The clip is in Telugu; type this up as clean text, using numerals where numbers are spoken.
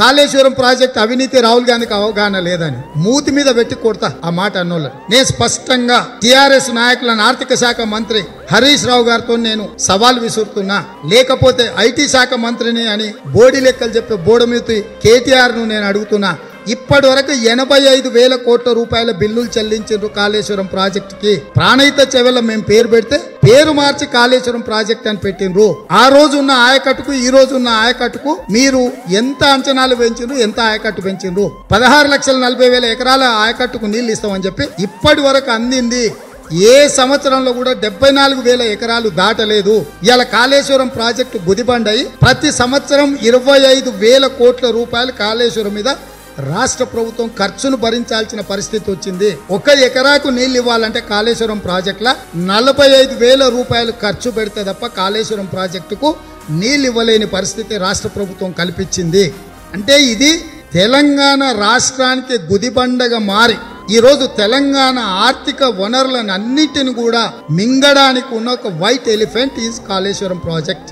కాళేశ్వరం ప్రాజెక్ట్ అవినీతి రాహుల్ గాంధీకి అవగాహన లేదని మూతి మీద పెట్టి కొడతా ఆ మాట అన్నోళ్ళని. నేను స్పష్టంగా టిఆర్ఎస్ నాయకులను ఆర్థిక శాఖ మంత్రి హరీష్ రావు గారితో నేను సవాల్ విసురుతున్నా. లేకపోతే ఐటీ శాఖ మంత్రిని అని బోడి లెక్కలు చెప్పే బోడమూతి కేటీఆర్ ను నేను అడుగుతున్నా. ఇప్పటి వరకు 85,000 కోట్ల రూపాయల బిల్లులు చెల్లించారు కాళేశ్వరం ప్రాజెక్టుకి. ప్రాణహిత చెవెల మేము పేరు పెడితే పేరు మార్చి కాళేశ్వరం ప్రాజెక్ట్ అని పెట్టినరు. ఆ రోజు ఉన్న ఆయకట్టుకు ఈ రోజు ఉన్న ఆయకట్టుకు మీరు ఎంత అంచనాలు పెంచిండ్రు, ఎంత ఆయకట్టు పెంచిండ్రు? 16,40,000 ఎకరాల ఆయకట్టుకు నీళ్లు ఇస్తామని చెప్పి ఇప్పటి వరకు అందింది ఏ సంవత్సరంలో కూడా 74,000 ఎకరాలు దాటలేదు. ఇవాళ కాళేశ్వరం ప్రాజెక్టు గుదిబండయి ప్రతి సంవత్సరం 25,000 కోట్ల రూపాయలు కాళేశ్వరం మీద రాష్ట్ర ప్రభుత్వం ఖర్చును భరించాల్సిన పరిస్థితి వచ్చింది. 1 ఎకరాకు నీళ్లు ఇవ్వాలంటే కాళేశ్వరం ప్రాజెక్టుల 45,000 రూపాయలు ఖర్చు పెడితే తప్ప కాళేశ్వరం ప్రాజెక్టుకు నీళ్లు ఇవ్వలేని పరిస్థితి రాష్ట్ర ప్రభుత్వం కల్పించింది. అంటే ఇది తెలంగాణ రాష్ట్రానికి గుదిబండగా మారి ఈరోజు తెలంగాణ ఆర్థిక వనరులను అన్నిటిని కూడా మింగడానికి ఉన్న ఒక white elephant is Kaleshwaram project.